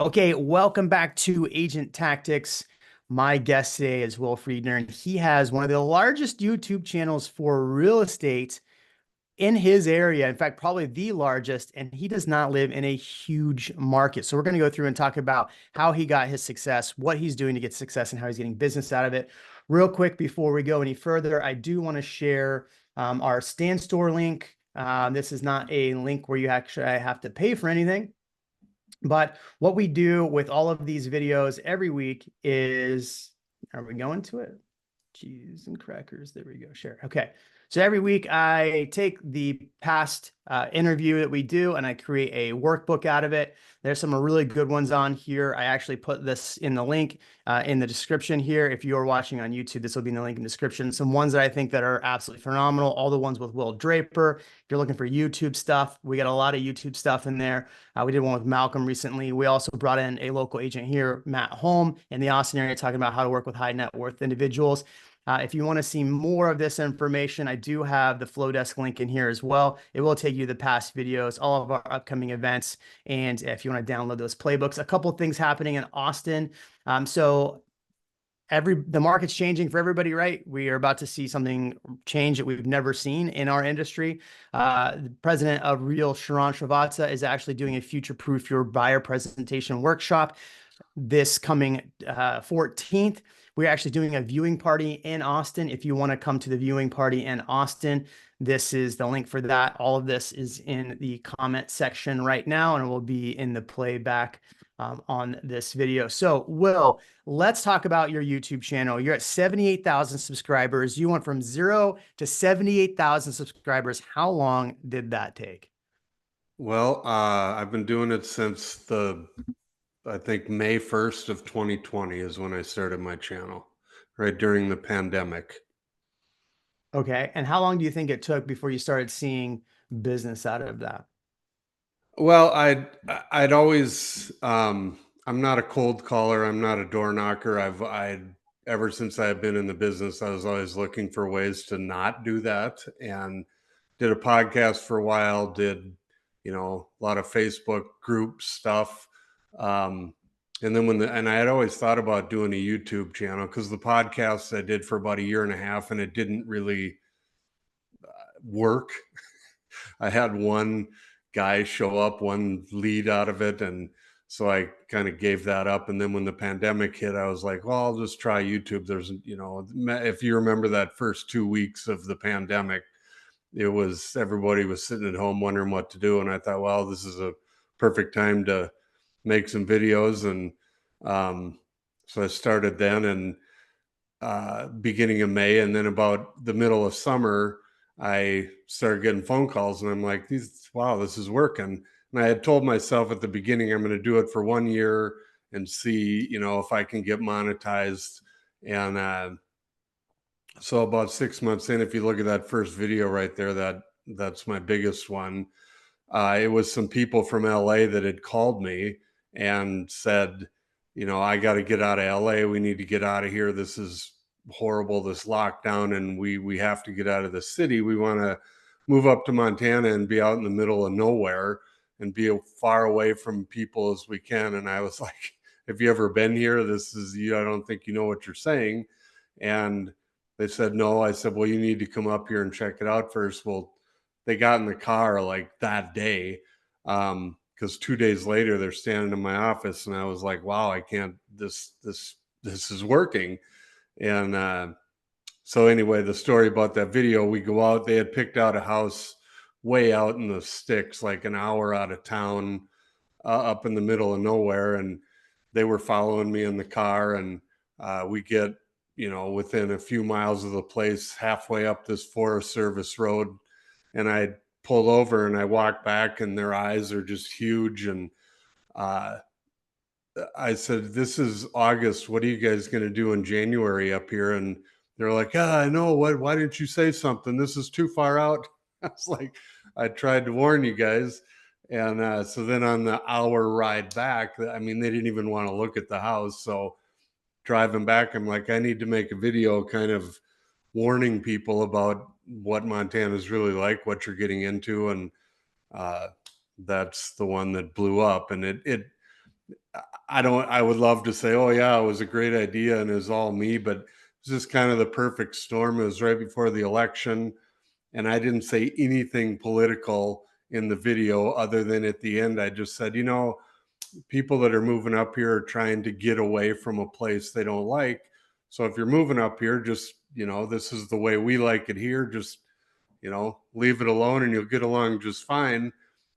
Okay, welcome back to Agent Tactics. My guest today is Will Friedner, and he has one of the largest YouTube channels for real estate in his area. In fact, probably the largest, and he does not live in a huge market. So we're going to go through and talk about how he got his success, what he's doing to get success, and how he's getting business out of it. Real quick, before we go any further, I do want to share our Stand Store link. This is not a link where you actually have to pay for anything. But what we do with all of these videos every week is, are we going to it? Cheese and crackers. There we go. Share. Okay. So every week I take the past interview that we do and I create a workbook out of it. There's some really good ones on here. I actually put this in the link in the description here. If you're watching on YouTube, this will be in the link in the description. Some ones that I think that are absolutely phenomenal. All the ones with Will Draper. If you're looking for YouTube stuff, we got a lot of YouTube stuff in there. We did one with Malcolm recently. We also brought in a local agent here, Matt Holm, in the Austin area, talking about how to work with high net worth individuals. If you want to see more of this information, I do have the Flow Desk link in here as well. It will take you to the past videos, all of our upcoming events, and if you want to download those playbooks. A couple of things happening in Austin. So the market's changing for everybody, right? We are about to see something change that we've never seen in our industry. The president of Real, Sharon Srivatsa, is actually doing a future-proof your buyer presentation workshop this coming 14th. We're actually doing a viewing party in Austin. If you want to come to the viewing party in Austin, this is the link for that. All of this is in the comment section right now, and it will be in the playback on this video. So, Will, let's talk about your YouTube channel. You're at 78,000 subscribers. You went from 0 to 78,000 subscribers. How long did that take? Well, I've been doing it since I think May 1st of 2020 is when I started my channel, right during the pandemic. Okay. And how long do you think it took before you started seeing business out of that? Well, I'd always, I'm not a cold caller. I'm not a door knocker. ever since I've been in the business, I was always looking for ways to not do that, and did a podcast for a while, did, a lot of Facebook group stuff. Um, and then and I had always thought about doing a YouTube channel because the podcast I did for about a year and a half and it didn't really work. I had one guy show up, one lead out of it. And so I kind of gave that up. And then when the pandemic hit, I was like, well, I'll just try YouTube. If you remember that first 2 weeks of the pandemic, everybody was sitting at home wondering what to do. And I thought, well, this is a perfect time to make some videos. And so I started then, and beginning of May, and then about the middle of summer, I started getting phone calls, and I'm like, wow, this is working. And I had told myself at the beginning, I'm going to do it for 1 year and see, if I can get monetized. And so about 6 months in, if you look at that first video right there, that's my biggest one. It was some people from LA that had called me and said, I got to get out of LA. We need to get out of here. This is horrible, this lockdown, and we have to get out of the city. We want to move up to Montana and be out in the middle of nowhere and be as far away from people as we can. And I was like, have you ever been here? This is you. I don't think you know what you're saying. And they said, no. I said, well, you need to come up here and check it out first. Well, they got in the car like that day. Because 2 days later they're standing in my office, and I was like, wow, I can't, this is working. And so anyway, the story about that video, we go out, they had picked out a house way out in the sticks, like an hour out of town, up in the middle of nowhere. And they were following me in the car, and we get, within a few miles of the place, halfway up this Forest Service road. And I pulled over and I walked back, and their eyes are just huge. And uh, I said, this is August. What are you guys going to do in January up here? And they're like, I know. Why didn't you say something? This is too far out. I was like, I tried to warn you guys. And so then on the hour ride back, I mean, they didn't even want to look at the house. So driving back, I'm like, I need to make a video kind of warning people about what Montana is really like, what you're getting into. And uh, that's the one that blew up. And I would love to say, oh yeah, it was a great idea and it was all me, but it's just kind of the perfect storm. It was right before the election, and I didn't say anything political in the video other than at the end I just said, people that are moving up here are trying to get away from a place they don't like. So if you're moving up here, just, this is the way we like it here. Just, leave it alone and you'll get along just fine.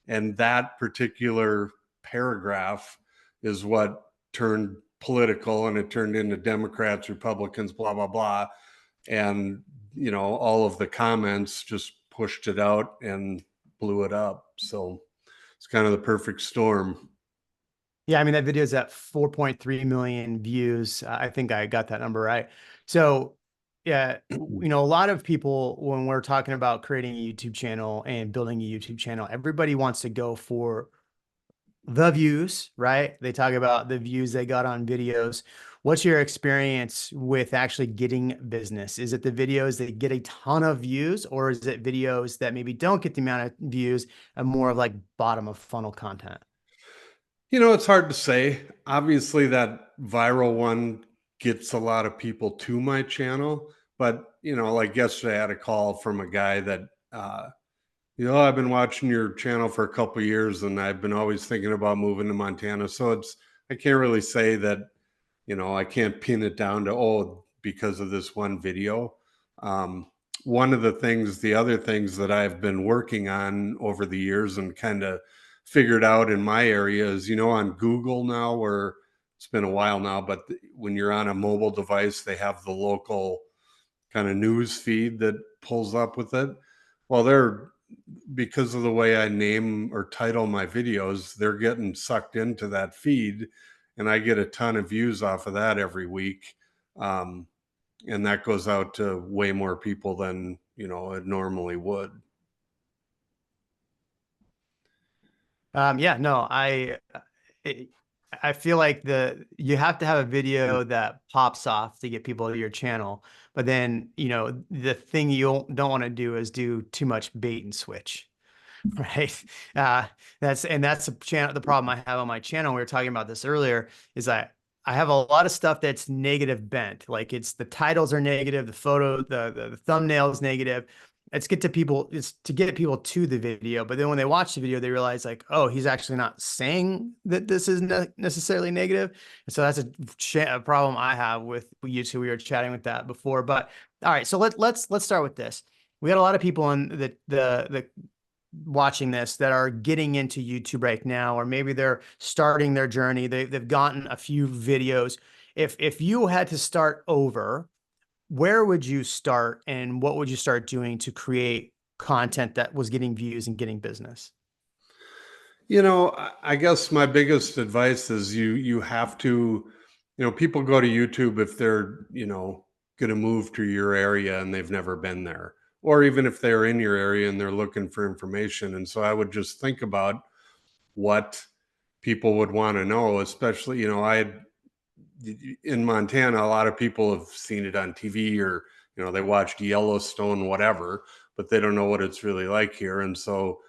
And that particular paragraph is what turned political, and it turned into Democrats, Republicans, blah, blah, blah. And, all of the comments just pushed it out and blew it up. So it's kind of the perfect storm. Yeah, I mean that video is at 4.3 million views. I think I got that number right. So, yeah, a lot of people when we're talking about creating a YouTube channel and building a YouTube channel, everybody wants to go for the views, right? They talk about the views they got on videos. What's your experience with actually getting business? Is it the videos that get a ton of views, or is it videos that maybe don't get the amount of views and more of like bottom of funnel content? It's hard to say. Obviously, that viral one gets a lot of people to my channel. But, like yesterday, I had a call from a guy that, I've been watching your channel for a couple years and I've been always thinking about moving to Montana. So I can't really say that, I can't pin it down to, oh, because of this one video. Um, one of the other things that I've been working on over the years and kind of figured out in my area is, on Google now, where it's been a while now, but when you're on a mobile device, they have the local kind of news feed that pulls up with it. Well, because of the way I name or title my videos, they're getting sucked into that feed, and I get a ton of views off of that every week. Um, and that goes out to way more people than, it normally would. Yeah, no, it, I feel like you have to have a video that pops off to get people to your channel, but then the thing you don't want to do is do too much bait and switch. Right. That's the problem I have on my channel. We were talking about this earlier, is I have a lot of stuff that's negative bent. Like the titles are negative, the photo, the thumbnail is negative. It's to get people to the video. But then when they watch the video, they realize like, oh, he's actually not saying that this is necessarily negative. And so that's a problem I have with YouTube. We were chatting with that before, but all right. So let's start with this. We got a lot of people on the watching this that are getting into YouTube right now, or maybe they're starting their journey. They've gotten a few videos. If you had to start over, where would you start and what would you start doing to create content that was getting views and getting business? I guess my biggest advice is you have to, people go to YouTube if they're, going to move to your area and they've never been there, or even if they're in your area and they're looking for information. And so I would just think about what people would want to know, especially, in Montana, a lot of people have seen it on TV, or, they watched Yellowstone, whatever, but they don't know what it's really like here. And so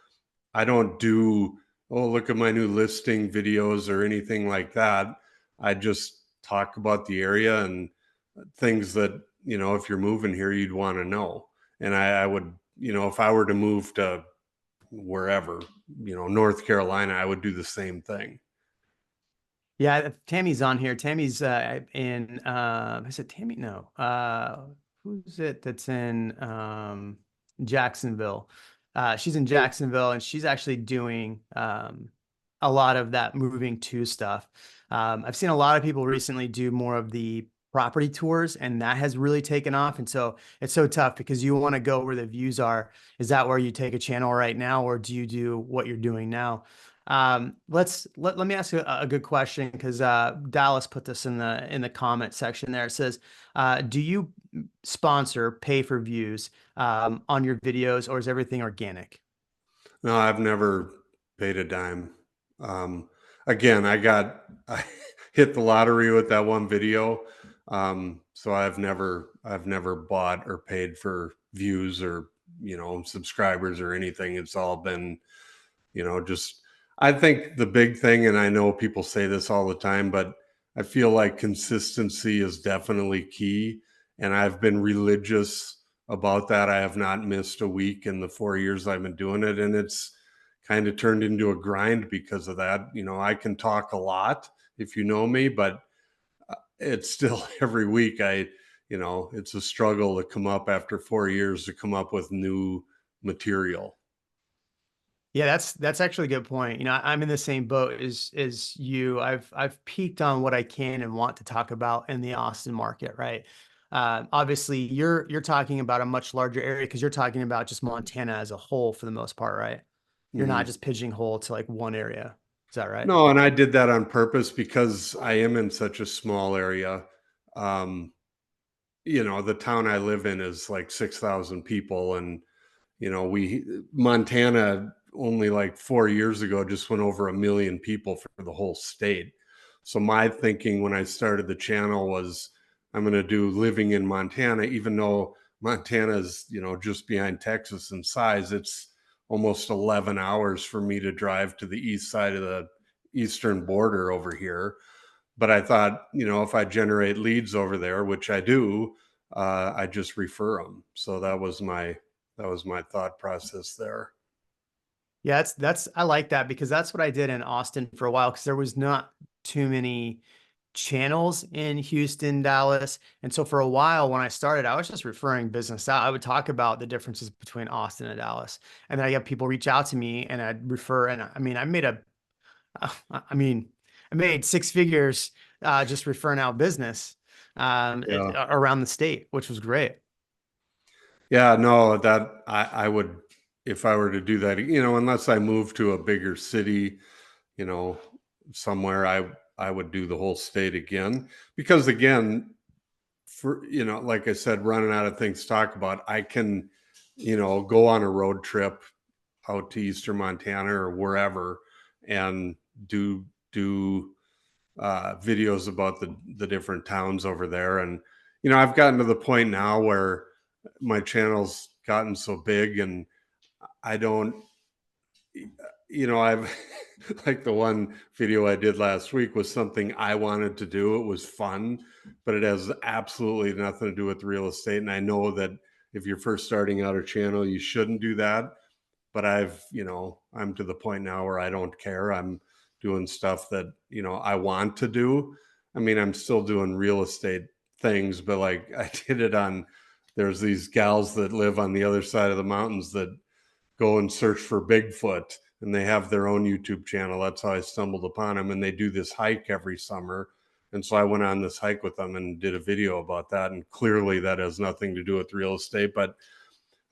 I don't do, oh, look at my new listing videos or anything like that. I just talk about the area and things that, if you're moving here, you'd want to know. And I would, if I were to move to wherever, North Carolina, I would do the same thing. Yeah, Tammy's on here. Tammy's in is it Tammy? No. Who's it that's in Jacksonville? She's in Jacksonville and she's actually doing a lot of that moving to stuff. I've seen a lot of people recently do more of the property tours, and that has really taken off. And so it's so tough because you want to go where the views are. Is that where you take a channel right now, or do you do what you're doing now? Let me ask you a good question, because Dallas put this in the comment section there. It says, do you sponsor pay for views on your videos, or is everything organic? No, I've never paid a dime. Um, again, I hit the lottery with that one video. So I've never bought or paid for views or, subscribers or anything. It's all been, just I think the big thing, and I know people say this all the time, but I feel like consistency is definitely key. And I've been religious about that. I have not missed a week in the 4 years I've been doing it. And it's kind of turned into a grind because of that. You know, I can talk a lot if you know me, but it's still every week it's a struggle to come up after 4 years to come up with new material. Yeah, that's actually a good point. You know, I'm in the same boat as you. I've peaked on what I can and want to talk about in the Austin market, right? Obviously, you're talking about a much larger area because you're talking about just Montana as a whole for the most part, right? You're not Mhm. just pigeonholed to like one area. Is that right? No, and I did that on purpose because I am in such a small area. Um, the town I live in is like 6,000 people, and we Montana only like 4 years ago just went over 1 million people for the whole state. So my thinking when I started the channel was I'm going to do living in Montana, even though Montana is just behind Texas in size. It's almost 11 hours for me to drive to the east side of the eastern border over here. But I thought, if I generate leads over there, which I do, I just refer them. So that was my thought process there. Yeah, that's I like that because that's what I did in Austin for a while because there was not too many channels in Houston, Dallas. And so for a while when I started, I was just referring business out. I would talk about the differences between Austin and Dallas. And then I get people reach out to me and I'd refer. And I mean, I mean, I made six figures just referring out business Yeah. around the state, which was great. Yeah, no, that I would, if I were to do that, unless I move to a bigger city, you know, somewhere, I would do the whole state again. Because again, for like I said, running out of things to talk about, I can, go on a road trip out to eastern Montana or wherever and do videos about the different towns over there. And I've gotten to the point now where my channel's gotten so big, and I don't, I've like the one video I did last week was something I wanted to do. It was fun, but it has absolutely nothing to do with real estate. And I know that if you're first starting out a channel, you shouldn't do that. But I'm to the point now where I don't care. I'm doing stuff that, I want to do. I mean, I'm still doing real estate things, but like I did it on, there's these gals that live on the other side of the mountains that go and search for Bigfoot, and they have their own YouTube channel. That's how I stumbled upon them. And they do this hike every summer. And so I went on this hike with them and did a video about that. And clearly that has nothing to do with real estate. But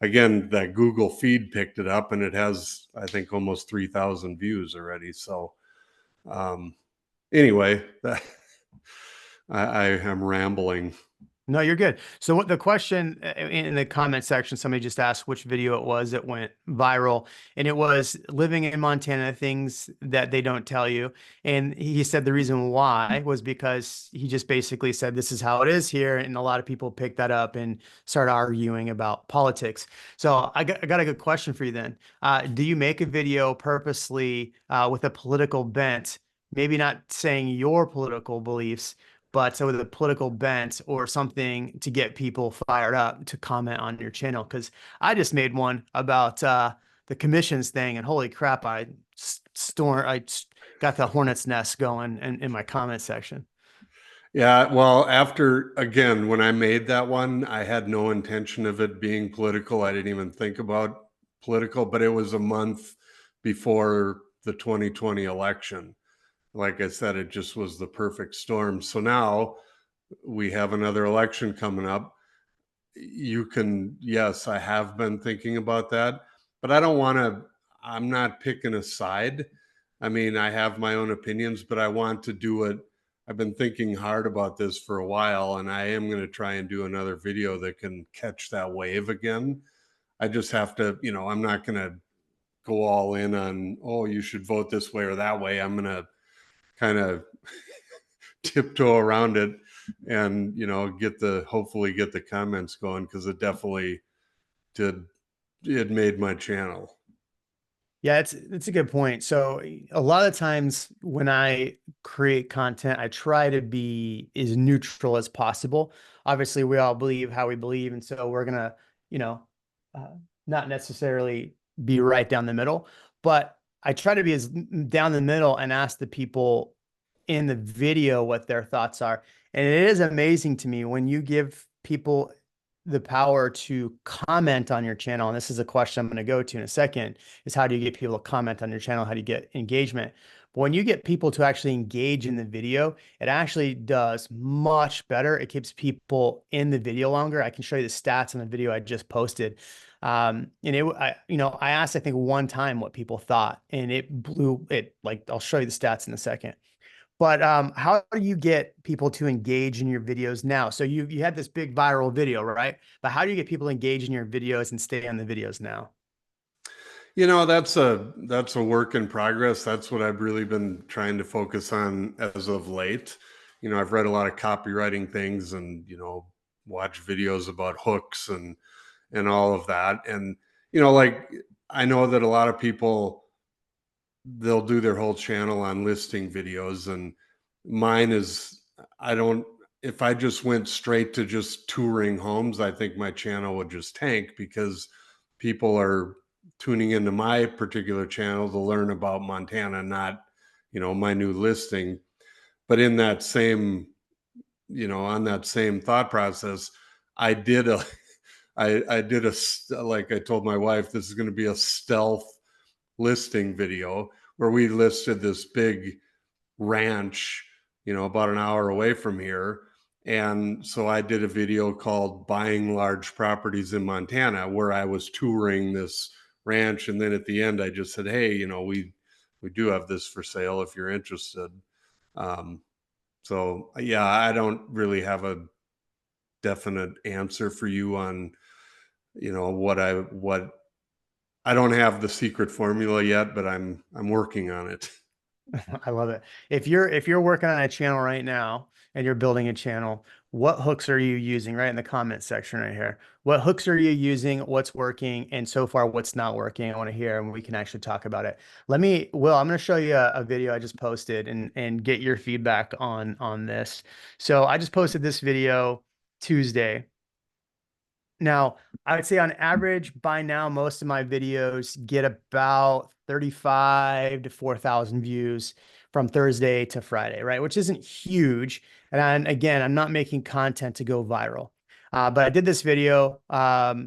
again, that Google feed picked it up, and it has, I think, almost 3,000 views already. So um, anyway, I am rambling. No, you're good. So what the question in the comment section, somebody just asked which video it was that went viral, and it was living in Montana, things that they don't tell you. And he said the reason why was because he just basically said this is how it is here, and a lot of people picked that up and started arguing about politics. So I got a good question for you then. Do you make a video purposely with a political bent? Maybe not saying your political beliefs, but so with a political bent or something to get people fired up to comment on your channel. Because I just made one about the commissions thing, and holy crap, I got the hornet's nest going in my comment section. Yeah, well, after again, when I made that one, I had no intention of it being political. I didn't even think about political, but it was a month before the 2020 election. Like I said, it just was the perfect storm. So now we have another election coming up. Yes, I have been thinking about that, but I don't want to, I'm not picking a side. I mean, I have my own opinions, but I want to do it. I've been thinking hard about this for a while, and I am going to try and do another video that can catch that wave again. I just have to, I'm not going to go all in on, oh, you should vote this way or that way. I'm going to kind of tiptoe around it and hopefully get the comments going, because it definitely did, it made my channel. Yeah, it's a good point. So a lot of times when I create content, I try to be as neutral as possible. Obviously, we all believe how we believe, and so we're gonna, you know, uh, not necessarily be right down the middle, but I try to be as down the middle and ask the people in the video what their thoughts are. And it is amazing to me when you give people the power to comment on your channel. And this is a question I'm going to go to in a second, is how do you get people to comment on your channel? How do you get engagement? But when you get people to actually engage in the video, it actually does much better. It keeps people in the video longer. I can show you the stats on the video I just posted. And I asked, I think one time what people thought, and it blew it. Like, I'll show you the stats in a second. But how do you get people to engage in your videos now? So you had this big viral video, right? But how do you get people to engage in your videos and stay on the videos now? That's a work in progress. That's what I've really been trying to focus on as of late. I've read a lot of copywriting things and, watch videos about hooks and all of that. And, like I know that a lot of people, they'll do their whole channel on listing videos, and mine is, I don't, if I just went straight to just touring homes, I think my channel would just tank because people are tuning into my particular channel to learn about Montana, not, my new listing. But in that same, on that same thought process, I did a I did like I told my wife, this is going to be a stealth listing video where we listed this big ranch, about an hour away from here. And so I did a video called Buying Large Properties in Montana, where I was touring this ranch. And then at the end, I just said, hey, we do have this for sale if you're interested. Um, so yeah, I don't really have a definite answer for you on, what I don't have the secret formula yet, but I'm working on it. I love it. If you're working on a channel right now and you're building a channel, what hooks are you using? Right in the comment section right here. What hooks are you using? What's working? And so far, what's not working? I want to hear, and we can actually talk about it. Will, I'm going to show you a video I just posted and get your feedback on this. So I just posted this video Tuesday. Now, I would say on average, by now, most of my videos get about 35 to 4,000 views from Thursday to Friday, right? Which isn't huge. And again, I'm not making content to go viral. But I did this video. We'll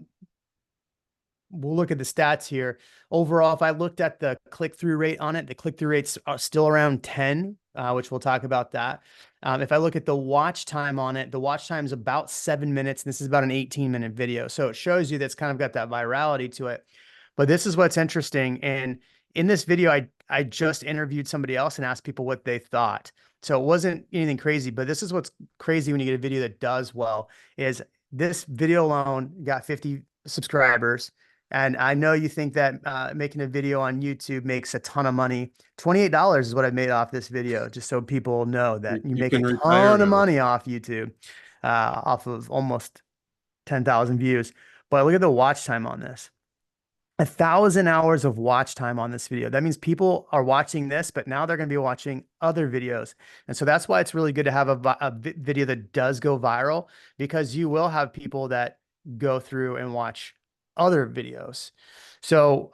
look at the stats here. Overall, if I looked at the click-through rate on it, the click-through rate's still around 10, which we'll talk about that. If I look at the watch time on it, the watch time is about 7 minutes. This is about an 18-minute video. So it shows you that's kind of got that virality to it. But this is what's interesting. And in this video, I just interviewed somebody else and asked people what they thought. So it wasn't anything crazy, but this is what's crazy when you get a video that does well, is this video alone got 50 subscribers. And I know you think that making a video on YouTube makes a ton of money. $28 is what I made off this video, just so people know that you You make a can retire ton of now. money off YouTube, off of almost 10,000 views. But look at the watch time on this. 1,000 hours of watch time on this video. That means people are watching this, but now they're going to be watching other videos. And so that's why it's really good to have a video that does go viral, because you will have people that go through and watch other videos. So,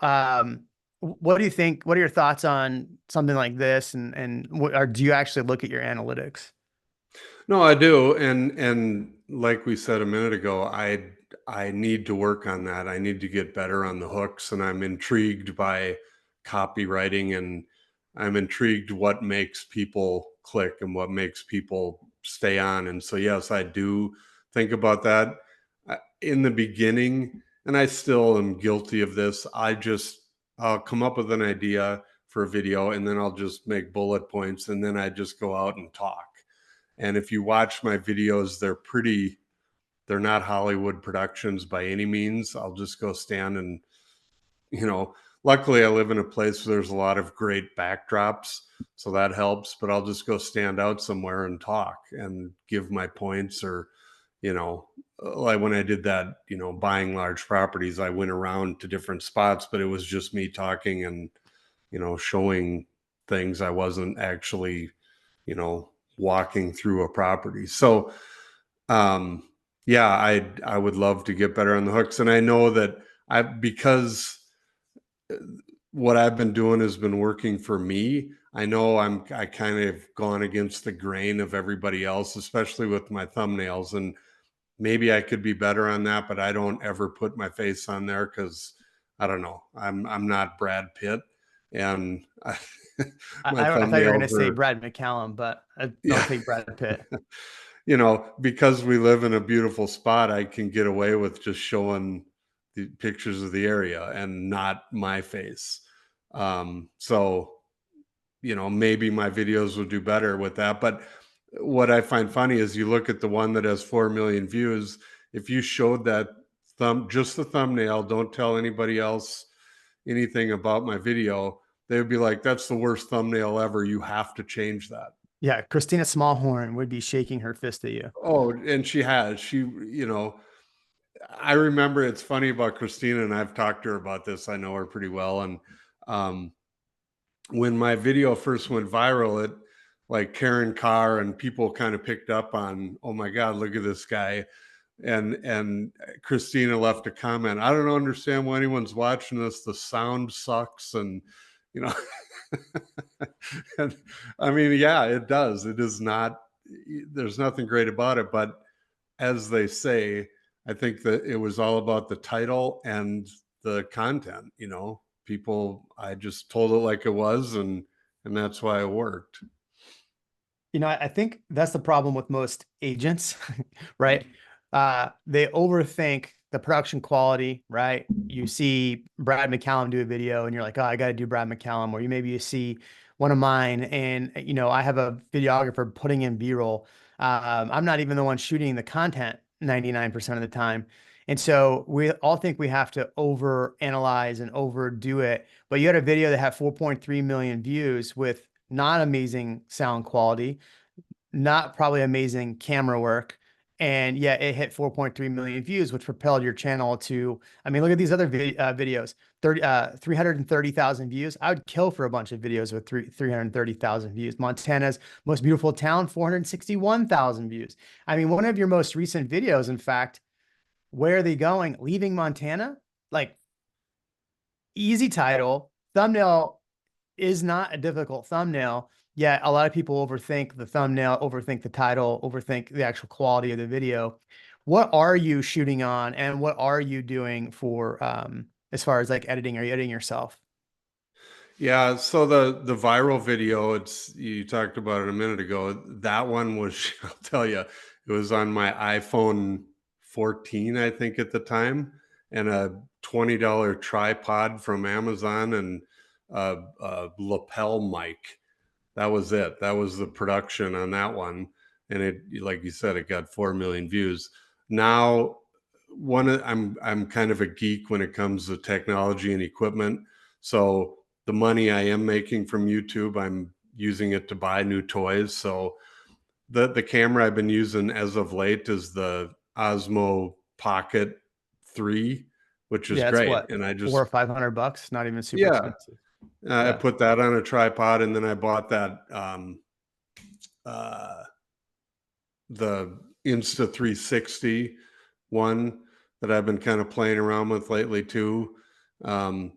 what do you think? What are your thoughts on something like this? Or do you actually look at your analytics? No, I do, and like we said a minute ago, I need to work on that. I need to get better on the hooks, and I'm intrigued by copywriting, and I'm intrigued what makes people click and what makes people stay on. And so, yes, I do think about that in the beginning, and I still am guilty of this. I'll come up with an idea for a video, and then I'll just make bullet points, and then I just go out and talk. And if you watch my videos, they're not Hollywood productions by any means. I'll just go stand and, you know, luckily I live in a place where there's a lot of great backdrops. So that helps, but I'll just go stand out somewhere and talk and give my points or, you know, like when I did that, buying large properties, I went around to different spots, but it was just me talking and, showing things. I wasn't actually, walking through a property. So, um, yeah, I would love to get better on the hooks. And I know that because what I've been doing has been working for me. I know I kind of gone against the grain of everybody else, especially with my thumbnails. And maybe I could be better on that, but I don't ever put my face on there because I don't know. I'm not Brad Pitt, and my I thought you were going to thumbnails say are, Brad McCallum, but don't yeah. take Brad Pitt. Because we live in a beautiful spot, I can get away with just showing the pictures of the area and not my face. So, maybe my videos will do better with that. But what I find funny is you look at the one that has 4 million views. If you showed that just the thumbnail, don't tell anybody else anything about my video, they would be like, that's the worst thumbnail ever. You have to change that. Yeah, Christina Smallhorn would be shaking her fist at you. Oh, and I remember it's funny about Christina, and I've talked to her about this. I know her pretty well. And um, when my video first went viral, it like Karen Carr and people kind of picked up on, oh my God, look at this guy. And Christina left a comment. I don't understand why anyone's watching this. The sound sucks, and you know, and I mean, yeah, it does. It is not. There's nothing great about it, but as they say, I think that it was all about the title and the content. People. I just told it like it was, and that's why it worked. I think that's the problem with most agents, right? They overthink the production quality, right? You see Brad McCallum do a video and you're like, oh, I got to do Brad McCallum. Or maybe you see one of mine and, I have a videographer putting in B-roll. I'm not even the one shooting the content 99% of the time. And so we all think we have to over analyze and overdo it. But you had a video that had 4.3 million views with not amazing sound quality, not probably amazing camera work. And yet it hit 4.3 million views, which propelled your channel to, I mean, look at these other videos, 330,000 views. I would kill for a bunch of videos with 330,000 views. Montana's most beautiful town, 461,000 views. I mean, one of your most recent videos, in fact, where are they going? Leaving Montana? Like, easy title, thumbnail is not a difficult thumbnail. Yet a lot of people overthink the thumbnail, overthink the title, overthink the actual quality of the video. What are you shooting on, and what are you doing for as far as like editing? Are you editing yourself? Yeah, so the viral video, it's you talked about it a minute ago. That one was, I'll tell you, it was on my iPhone 14, I think at the time, and a $20 tripod from Amazon and a lapel mic. That was it. That was the production on that one, and it, like you said, it got 4 million views. Now, I'm kind of a geek when it comes to technology and equipment, so the money I am making from YouTube, I'm using it to buy new toys. So the camera I've been using as of late is the Osmo Pocket 3, which is Yeah, it's great. what, And I four or just, 500 bucks, not even super yeah, expensive. I Yeah. put that on a tripod, and then I bought that uh, the Insta 360 one that I've been kind of playing around with lately too. Um,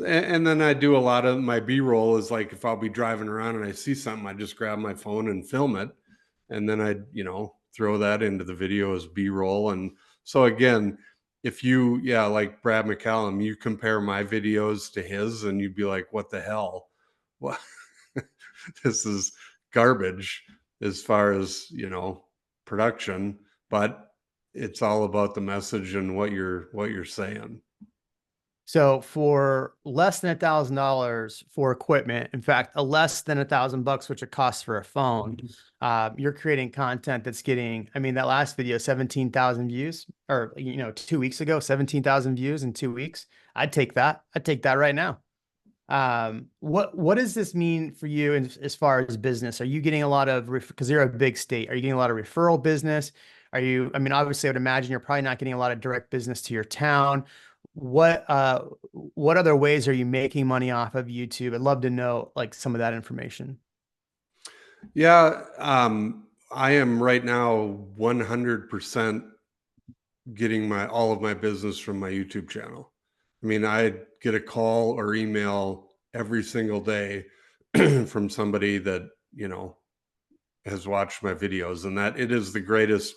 and then I do a lot of my B-roll is like if I'll be driving around and I see something, I just grab my phone and film it. And then I, throw that into the video as B-roll. And so again, if you, yeah, like Brad McCallum, you compare my videos to his and you'd be like, what the hell? Well, this is garbage as far as, production, but it's all about the message and what you're saying. So for less than $1,000 for equipment, in fact, a less than $1,000 which it costs for a phone, you're creating content that's getting, I mean, that last video, 17,000 views, or 2 weeks ago, 17,000 views in 2 weeks. I'd take that. I'd take that right now. What does this mean for you as far as business? Are you getting a lot of, because you're a big state, are you getting a lot of referral business? I mean, obviously I would imagine you're probably not getting a lot of direct business to your town. What what other ways are you making money off of YouTube? I'd love to know like some of that information. Yeah, I am right now 100% getting my all of my business from my YouTube channel. I mean, I get a call or email every single day from somebody that, has watched my videos, and that it is the greatest.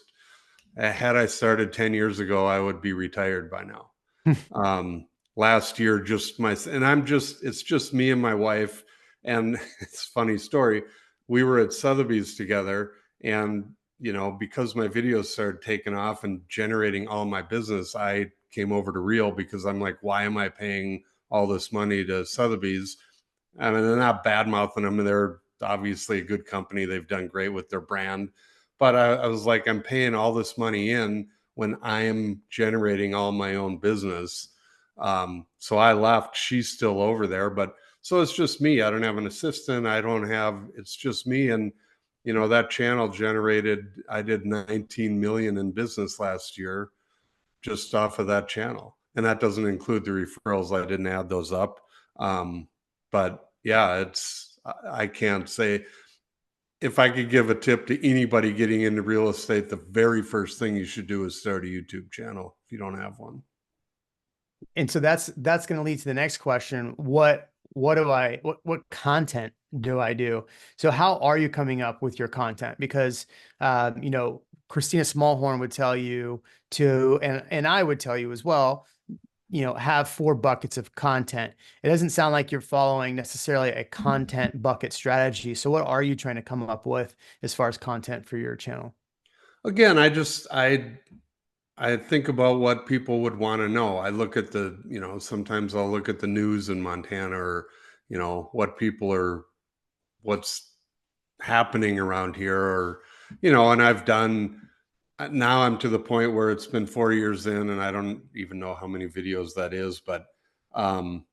Had I started 10 years ago, I would be retired by now. Um, Last year, and it's just me and my wife. And it's a funny story. We were at Sotheby's together, and, because my videos started taking off and generating all my business, I came over to Real because I'm like, why am I paying all this money to Sotheby's? I mean, they're not bad mouthing them. They're obviously a good company. They've done great with their brand. But I was like, I'm paying all this money in when I am generating all my own business. So I left. She's still over there, but so it's just me. I don't have an assistant. It's just me. And, that channel I did 19 million in business last year just off of that channel. And that doesn't include the referrals. I didn't add those up. But yeah, I can't say if I could give a tip to anybody getting into real estate, the very first thing you should do is start a YouTube channel if you don't have one. And so that's going to lead to the next question. What content do I do? So how are you coming up with your content? Because Christina Smallhorn would tell you to, and I would tell you as well, have 4 buckets of content. It doesn't sound like you're following necessarily a content bucket strategy. So what are you trying to come up with as far as content for your channel? Again, I think about what people would want to know. I look at sometimes I'll look at the news in Montana, or, what's happening around here, or, and now I'm to the point where it's been 4 years in, and I don't even know how many videos that is, but um,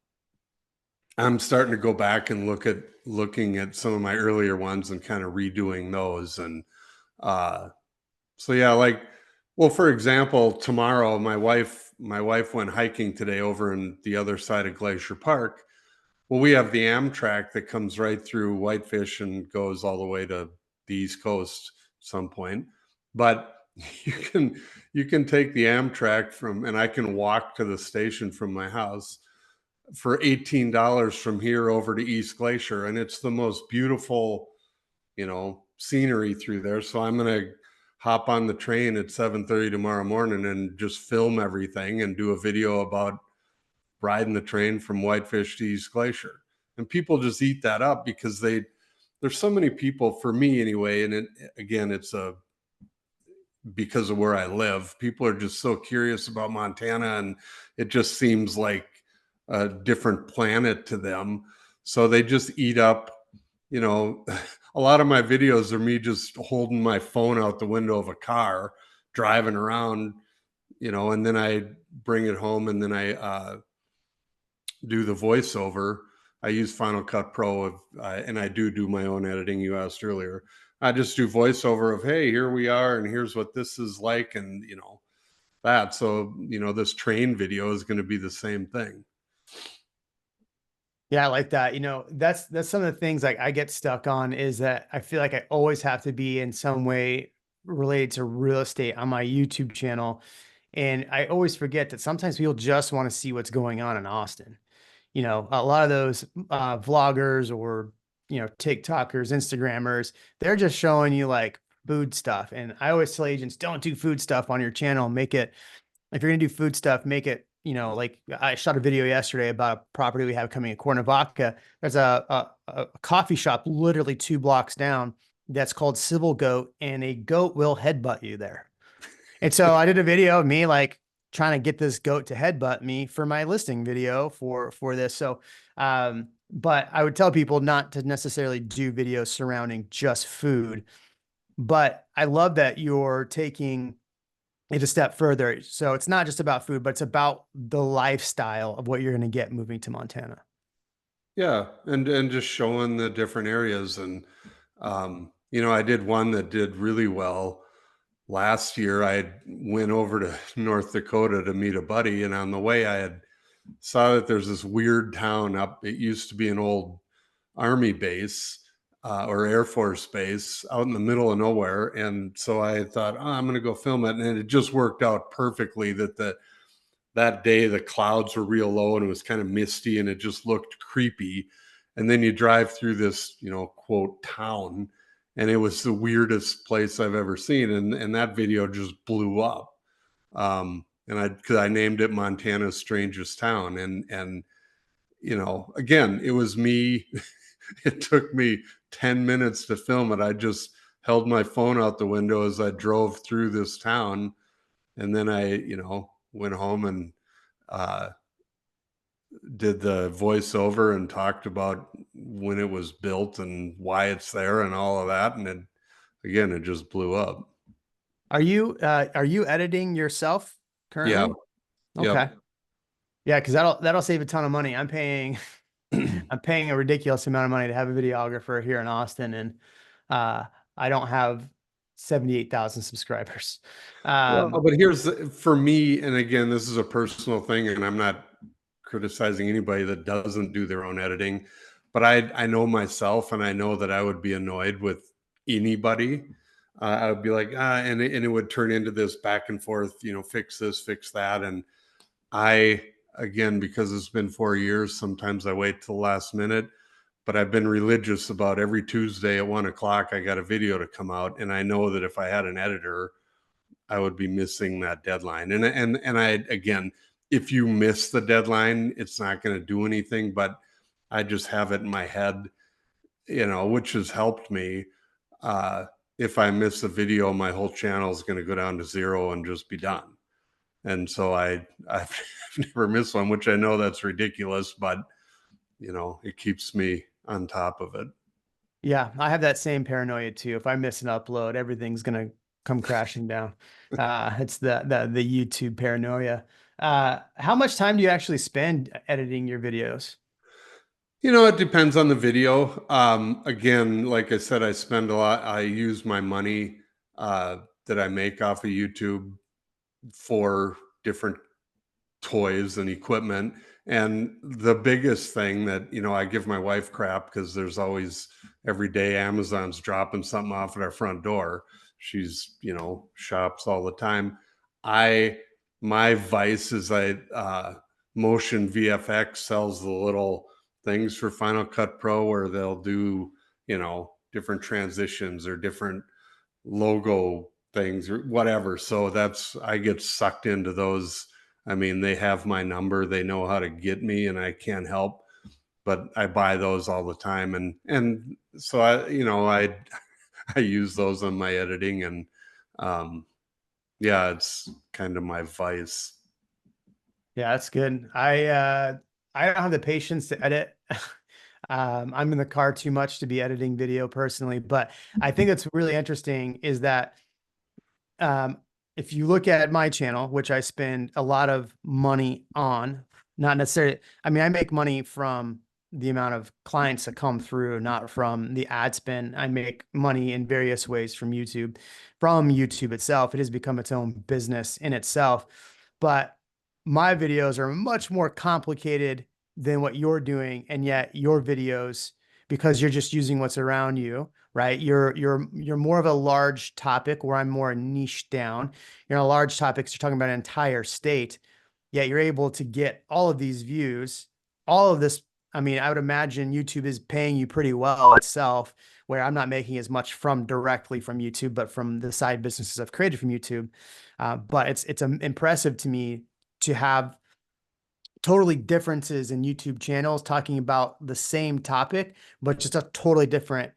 I'm starting to go back and looking at some of my earlier ones and kind of redoing those. And uh, so yeah, like, well, for example, tomorrow my wife went hiking today over in the other side of Glacier Park. Well, we have the Amtrak that comes right through Whitefish and goes all the way to the East Coast at some point. But you can take the Amtrak and I can walk to the station from my house for $18 from here over to East Glacier, and it's the most beautiful, scenery through there. So I'm gonna hop on the train at 7:30 tomorrow morning and just film everything and do a video about riding the train from Whitefish to East Glacier. And people just eat that up because there's so many people, for me anyway, and it's because of where I live. People are just so curious about Montana, and it just seems like a different planet to them. So they just eat up, a lot of my videos are me just holding my phone out the window of a car, driving around, and then I bring it home, and then I do the voiceover. I use Final Cut Pro, and I do my own editing. You asked earlier. I just do voiceover of, hey, here we are, and here's what this is like, and that. So this train video is going to be the same thing. Yeah, I like that. That's some of the things like I get stuck on is that I feel like I always have to be in some way related to real estate on my YouTube channel. And I always forget that sometimes people just want to see what's going on in Austin. A lot of those vloggers or, TikTokers, Instagrammers, they're just showing you like food stuff. And I always tell agents, don't do food stuff on your channel. Make it if you're gonna do food stuff, make it, like I shot a video yesterday about a property we have coming in Cuernavaca. There's a coffee shop literally 2 blocks down that's called Civil Goat, and a goat will headbutt you there. And so I did a video of me like trying to get this goat to headbutt me for my listing video for this. So but I would tell people not to necessarily do videos surrounding just food. But I love that you're taking it a step further. So it's not just about food, but it's about the lifestyle of what you're going to get moving to Montana. Yeah, and just showing the different areas. And I did one that did really well last year I went over to North Dakota to meet a buddy, and on the way I had saw that there's this weird town up. It used to be an old army base or Air Force base out in the middle of nowhere. And so I thought, oh, I'm going to go film it. And it just worked out perfectly that that day the clouds were real low and it was kind of misty and it just looked creepy. And then you drive through this, quote, town, and it was the weirdest place I've ever seen. And that video just blew up. Because I named it Montana's Strangest Town. And again, it was me. It took me 10 minutes to film it. I just held my phone out the window as I drove through this town. And then I, went home and did the voiceover and talked about when it was built and why it's there and all of that. And it just blew up. Are you editing yourself Yeah. currently? Okay. Yep. Yeah, because that'll save a ton of money. I'm paying I'm paying a ridiculous amount of money to have a videographer here in Austin, and I don't have 78,000 subscribers. Well, but for me, and again, this is a personal thing, and I'm not criticizing anybody that doesn't do their own editing, but I know myself, and I know that I would be annoyed with anybody. I would be like, and it would turn into this back and forth, fix this, fix that, and again, because it's been 4 years, sometimes I wait till the last minute. But I've been religious about every Tuesday at 1 o'clock, I got a video to come out, and I know that if I had an editor, I would be missing that deadline. And I, again, if you miss the deadline, it's not going to do anything, but I just have it in my head, which has helped me. If I miss a video, my whole channel is going to go down to zero and just be done. And so I've never missed one, which I know that's ridiculous, but it keeps me on top of it. Yeah, I have that same paranoia too. If I miss an upload, everything's gonna come crashing down. It's the YouTube paranoia. How much time do you actually spend editing your videos? It depends on the video. Again, like I said, I spend a lot. I use my money that I make off of YouTube for different toys and equipment. And the biggest thing that, I give my wife crap because there's always every day Amazon's dropping something off at our front door. She's, shops all the time. My vice is Motion VFX sells the little things for Final Cut Pro where they'll do, different transitions or different logo things or whatever. So I get sucked into those. I mean, they have my number, they know how to get me, and I can't help, but I buy those all the time. And so I use those on my editing, and yeah, it's kind of my vice. Yeah, that's good. I don't have the patience to edit. I'm in the car too much to be editing video personally, but I think it's really interesting is that um, if you look at my channel, which I spend a lot of money on, not necessarily, I mean, I make money from the amount of clients that come through, not from the ad spend. I make money in various ways from YouTube itself. It has become its own business in itself. But my videos are much more complicated than what you're doing. And yet your videos, because you're just using what's around you, right? You're more of a large topic where I'm more niche down. You're in a large topic, so you're talking about an entire state, yet you're able to get all of these views, all of this. I mean, I would imagine YouTube is paying you pretty well itself, where I'm not making as much directly from YouTube, but from the side businesses I've created from YouTube. But it's impressive to me to have totally differences in YouTube channels talking about the same topic, but just a totally different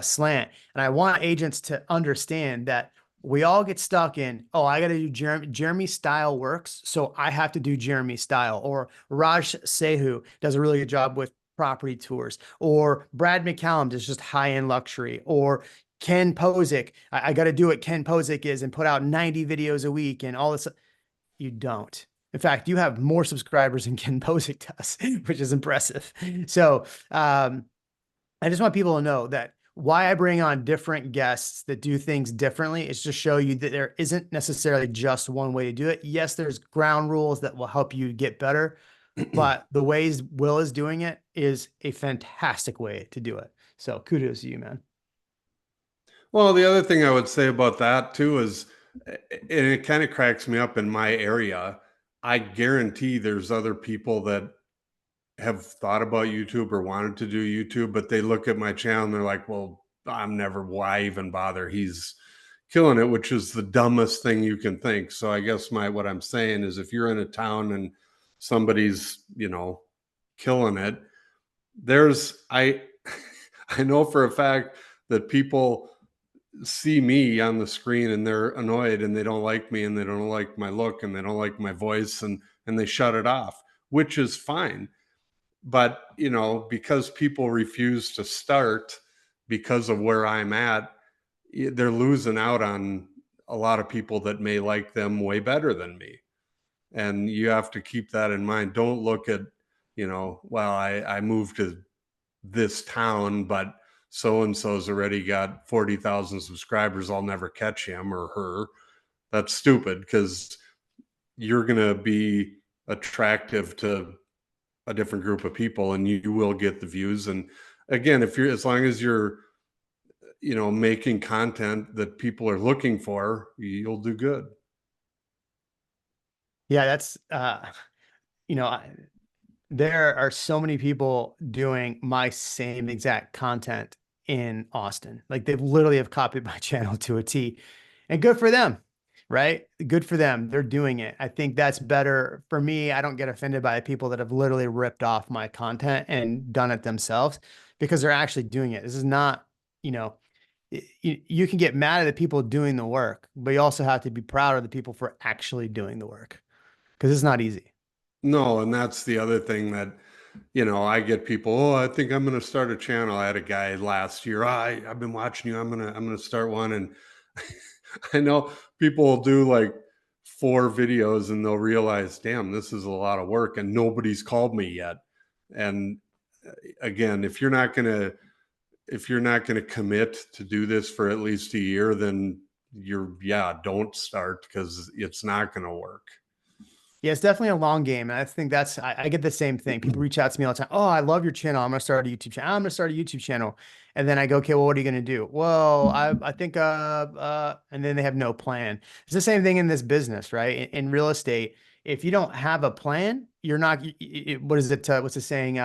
slant. And I want agents to understand that we all get stuck in, oh, I got to do Jeremy style works, so I have to do Jeremy style. Or Raj Sehu does a really good job with property tours. Or Brad McCallum does just high-end luxury. Or Ken Posick, I got to do what Ken Posick is and put out 90 videos a week and all this. You don't. In fact, you have more subscribers than Ken Posick does, which is impressive. So I just want people to know that why I bring on different guests that do things differently is to show you that there isn't necessarily just one way to do it. Yes, there's ground rules that will help you get better, but the ways Will is doing it is a fantastic way to do it. So kudos to you, man. Well, the other thing I would say about that too is, and it kind of cracks me up in my area. I guarantee there's other people that have thought about YouTube or wanted to do YouTube, but they look at my channel and they're like, well, I'm never, why even bother? He's killing it, which is the dumbest thing you can think. So I guess what I'm saying is if you're in a town and somebody's, killing it, I I know for a fact that people see me on the screen and they're annoyed and they don't like me and they don't like my look and they don't like my voice and they shut it off, which is fine. But, because people refuse to start because of where I'm at, they're losing out on a lot of people that may like them way better than me. And you have to keep that in mind. Don't look at, well, I moved to this town, but so and so's already got 40,000 subscribers. I'll never catch him or her. That's stupid because you're going to be attractive to a different group of people and you will get the views. And again, as long as you're, making content that people are looking for, you'll do good. Yeah, that's you know, there are so many people doing my same exact content in Austin. Like they literally have copied my channel to a T. And good for them, right? Good for them. They're doing it. I think that's better for me. I don't get offended by the people that have literally ripped off my content and done it themselves because they're actually doing it. This is not, you know, you can get mad at the people doing the work, but you also have to be proud of the people for actually doing the work because it's not easy. No, and that's the other thing that, I get people, oh, I think I'm going to start a channel. I had a guy last year, I've been watching you. I'm going to start one. And I know people will do like 4 videos and they'll realize, damn, this is a lot of work and nobody's called me yet. And again, if you're not going to commit to do this for at least a year, then don't start because it's not going to work. Yeah, it's definitely a long game. And I think I get the same thing. People reach out to me all the time. Oh, I love your channel. I'm going to start a YouTube channel. I'm going to start a YouTube channel. And then I go, okay, well, what are you going to do? Well, I think, and then they have no plan. It's the same thing in this business, right? In real estate, if you don't have a plan, you're not, what is it? What's the saying?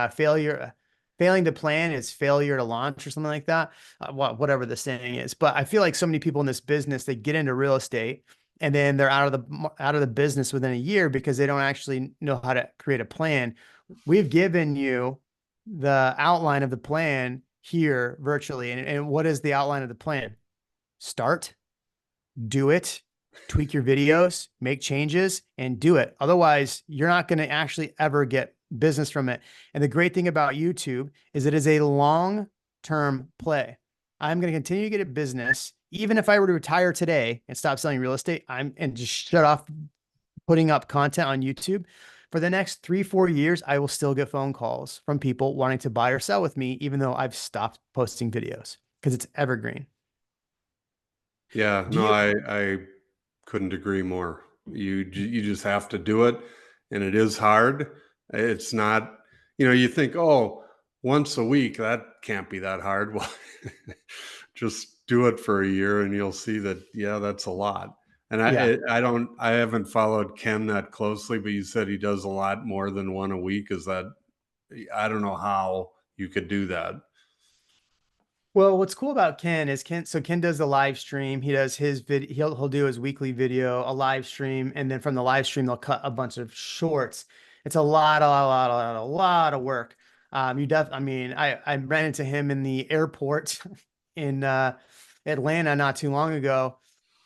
Failing to plan is failure to launch or something like that. Whatever the saying is. But I feel like so many people in this business, they get into real estate and then they're out of the business within a year because they don't actually know how to create a plan. We've given you the outline of the plan here virtually. And what is the outline of the plan? Start, do it, tweak your videos, make changes, and do it. Otherwise, you're not going to actually ever get business from it. And the great thing about YouTube is it is a long-term play. I'm going to continue to get a business. Even if I were to retire today and stop selling real estate, and just shut off putting up content on YouTube for the next 3-4 years, I will still get phone calls from people wanting to buy or sell with me, even though I've stopped posting videos because it's evergreen. Yeah, Do no, you? I couldn't agree more. You just have to do it, and it is hard. It's not, you think, oh, once a week, that can't be that hard. Well, just do it for a year, and you'll see that, yeah, that's a lot. And Yeah. I haven't followed Ken that closely, but you said he does a lot more than one a week. Is that, I don't know how you could do that. Well, what's cool about Ken is Ken does the live stream. He does his video, he'll do his weekly video, a live stream, and then from the live stream they'll cut a bunch of shorts. It's a lot of work. I mean, I ran into him in the airport in Atlanta not too long ago,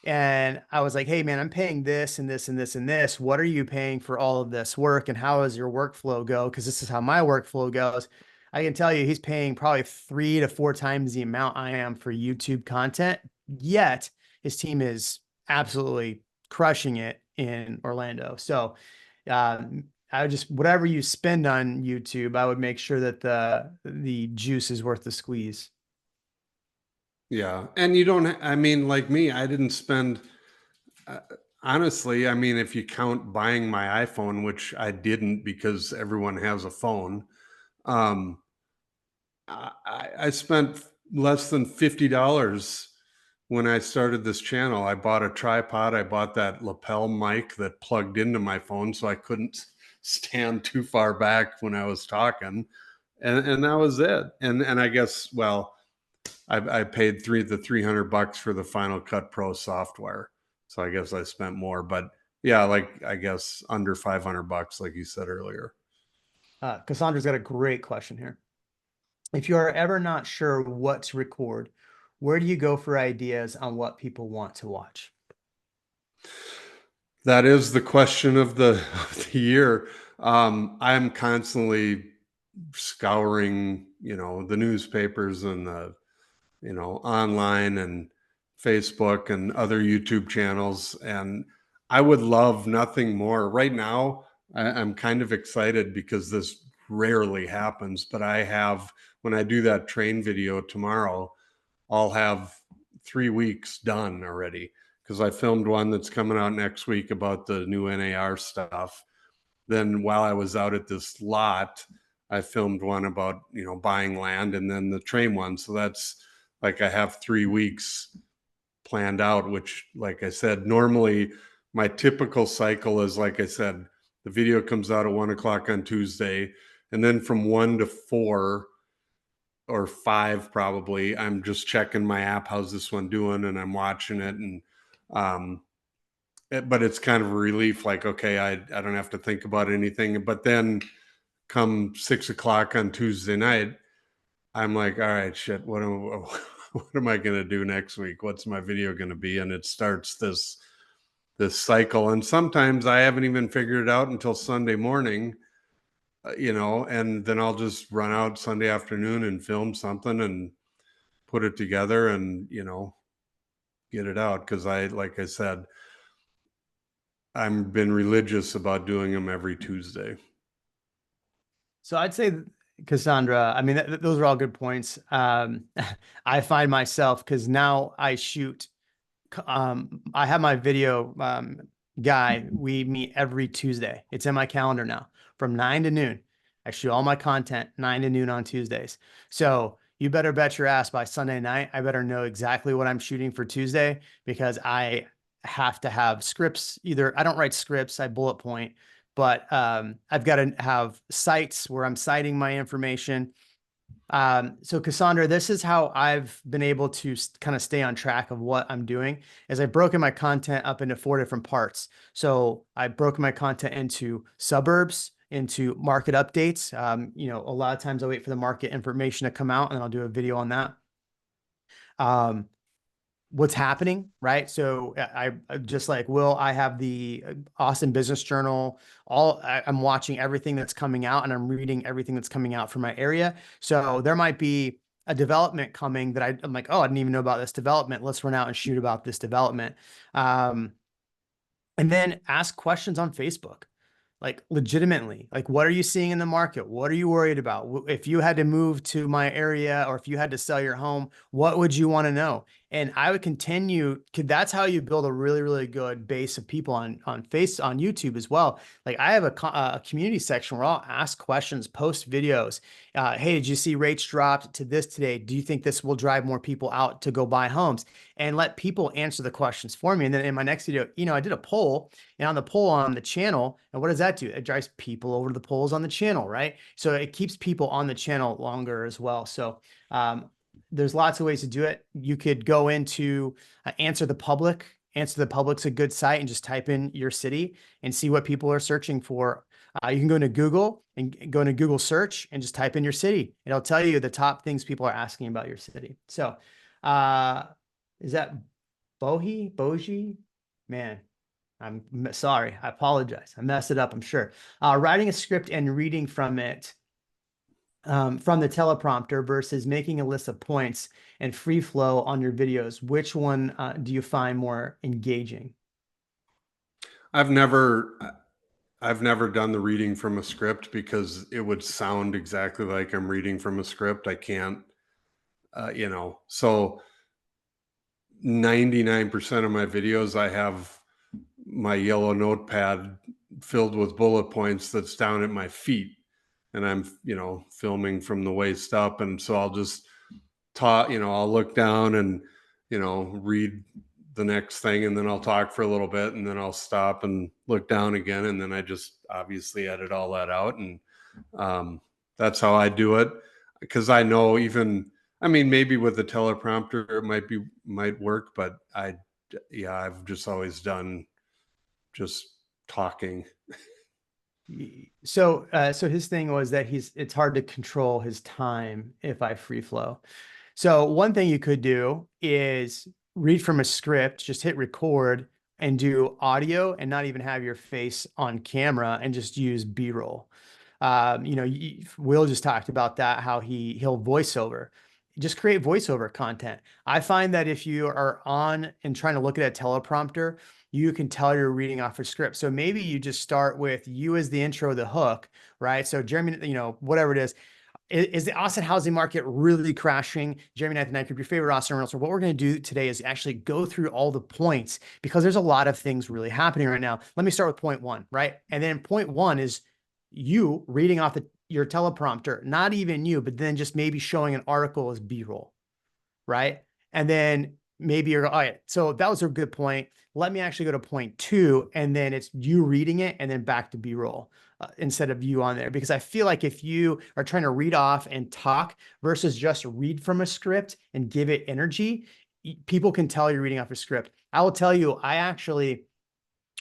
and I was like, "Hey man, I'm paying this and this and this and this. What are you paying for all of this work and how does your workflow go? Because this is how my workflow goes." I can tell you he's paying probably 3 to 4 times the amount I am for YouTube content. Yet his team is absolutely crushing it in Orlando. So I would just whatever you spend on YouTube, I would make sure that the juice is worth the squeeze. Yeah. And you don't, I mean, like me, I didn't spend, uh, honestly, I mean, if you count buying my iPhone, which I didn't because everyone has a phone, um, I spent less than $50 when I started this channel. I bought a tripod. I bought that lapel mic that plugged into my phone so I couldn't stand too far back when I was talking. And that was it. And I guess, well, I paid the $300 for the Final Cut Pro software. So I guess I spent more, but yeah, like I guess under $500, like you said earlier. Cassandra's got a great question here. If you are ever not sure what to record, where do you go for ideas on what people want to watch? That is the question of of the year. I'm constantly scouring, the newspapers and the, online and Facebook and other YouTube channels. And I would love nothing more. Right now, I'm kind of excited because this rarely happens, but when I do that train video tomorrow, I'll have 3 weeks done already because I filmed one that's coming out next week about the new NAR stuff. Then while I was out at this lot, I filmed one about, buying land, and then the train one. So that's like I have 3 weeks planned out, which, like I said, normally my typical cycle is, like I said, the video comes out at 1 o'clock on Tuesday. And then from 1 to 4 or 5, probably, I'm just checking my app. How's this one doing? And I'm watching it. And, um, but it's kind of a relief. Like, okay, I don't have to think about anything. But then come 6 o'clock on Tuesday night, I'm like, all right, shit, what am I going to do next week? What's my video going to be? And it starts this cycle. And sometimes I haven't even figured it out until Sunday morning, and then I'll just run out Sunday afternoon and film something and put it together and, get it out. Cause like I said, I've been religious about doing them every Tuesday. So I'd say, Cassandra, I mean, those are all good points. I find myself, because now I shoot, I have my video guy. We meet every Tuesday. It's in my calendar now from 9 to noon. I shoot all my content 9 to noon on Tuesdays. So you better bet your ass by Sunday night, I better know exactly what I'm shooting for Tuesday, because I have to have scripts. Either I don't write scripts, I bullet point, but I've got to have sites where I'm citing my information. So Cassandra, this is how I've been able to kind of stay on track of what I'm doing, is I've broken my content up into 4 different parts. So I've broken my content into suburbs, into market updates. A lot of times I wait for the market information to come out and then I'll do a video on that. Um, what's happening, right? So I just like Will, I have the Austin Business Journal. I'm watching everything that's coming out and I'm reading everything that's coming out from my area. So there might be a development coming that I'm like, oh, I didn't even know about this development. Let's run out and shoot about this development. And then ask questions on Facebook, like legitimately, like, what are you seeing in the market? What are you worried about? If you had to move to my area, or if you had to sell your home, what would you want to know? And I would continue, that's how you build a really, really good base of people on YouTube as well. Like I have a community section where I'll ask questions, post videos. Hey, did you see rates dropped to this today? Do you think this will drive more people out to go buy homes? And let people answer the questions for me. And then in my next video, I did a poll, and on the poll on the channel, and what does that do? It drives people over to the polls on the channel, right? So it keeps people on the channel longer as well. So there's lots of ways to do it. You could go into Answer the Public. Answer the Public's a good site, and just type in your city and see what people are searching for. You can go into Google and go into Google search and just type in your city. It'll tell you the top things people are asking about your city. So is that Boji? Man, I'm sorry. I apologize. I messed it up, I'm sure. Writing a script and reading from it, from the teleprompter, versus making a list of points and free flow on your videos. Which one do you find more engaging? I've never I've never done the reading from a script because it would sound exactly like I'm reading from a script. I can't, so 99% of my videos, I have my yellow notepad filled with bullet points that's down at my feet. And I'm, filming from the waist up. And so I'll just talk, I'll look down and, read the next thing. And then I'll talk for a little bit and then I'll stop and look down again. And then I just obviously edit all that out. And that's how I do it. Because I know I mean, maybe with the teleprompter, it might work, but yeah, I've just always done just talking. So his thing was that it's hard to control his time if I free flow. So one thing you could do is read from a script, just hit record and do audio and not even have your face on camera and just use B-roll. Will just talked about that, how he'll voiceover. Just create voiceover content. I find that if you are on and trying to look at a teleprompter, you can tell you're reading off a script. So maybe you just start with you as the intro, the hook, right? So Jeremy, whatever it is the Austin housing market really crashing? Jeremy Knight, your favorite Austin realtor. What we're going to do today is actually go through all the points because there's a lot of things really happening right now. Let me start with point one, right? And then point one is you reading off your teleprompter, not even you, but then just maybe showing an article as B-roll, right? And then maybe all right, so that was a good point. Let me actually go to point two, and then it's you reading it and then back to B-roll instead of you on there. Because I feel like if you are trying to read off and talk versus just read from a script and give it energy, people can tell you're reading off a script. I will tell you, I actually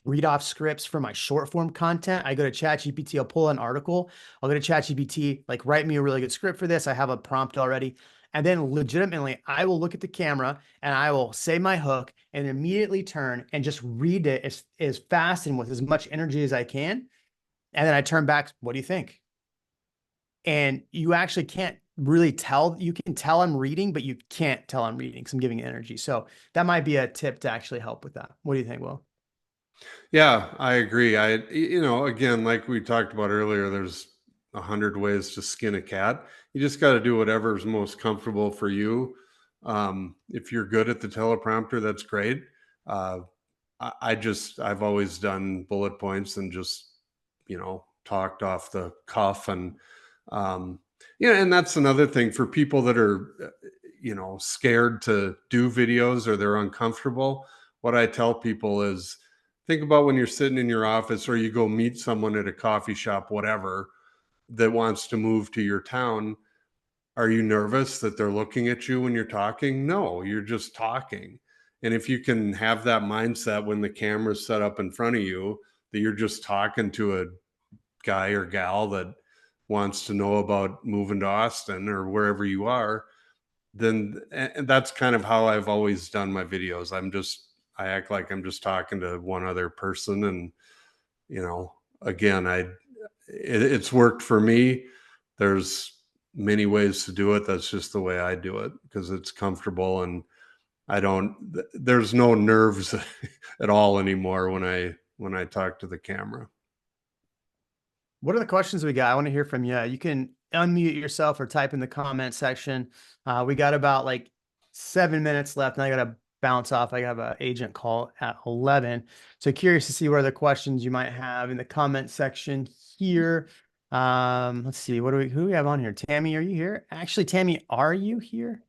read off scripts for my short form content. I go to ChatGPT, I'll pull an article. I'll go to ChatGPT, like write me a really good script for this. I have a prompt already. And then legitimately, I will look at the camera and I will say my hook and immediately turn and just read it as fast and with as much energy as I can. And then I turn back, what do you think? And you actually can't really tell. You can tell I'm reading, but you can't tell I'm reading because I'm giving energy. So that might be a tip to actually help with that. What do you think, Will? Yeah, I agree. Again, like we talked about earlier, there's 100 ways to skin a cat. You just got to do whatever's most comfortable for you. If you're good at the teleprompter, that's great. Uh, I've always done bullet points and just, talked off the cuff. And, and that's another thing for people that are, scared to do videos or they're uncomfortable. What I tell people is, think about when you're sitting in your office or you go meet someone at a coffee shop, whatever, that wants to move to your town. Are you nervous that they're looking at you when you're talking? No, you're just talking. And if you can have that mindset when the camera's set up in front of you, that you're just talking to a guy or gal that wants to know about moving to Austin or wherever you are, then and that's kind of how I've always done my videos. I act like I'm just talking to one other person. And, again, it's worked for me. There's many ways to do it. That's just the way I do it because it's comfortable and there's no nerves at all anymore when I talk to the camera. What are the questions we got? I want to hear from you. You can unmute yourself or type in the comment section. We got about like 7 minutes left, and I got to bounce off. I have an agent call at 11. So curious to see what other questions you might have in the comment section here. Let's see. Who do we have on here? Tammy, are you here? Actually, Tammy, are you here?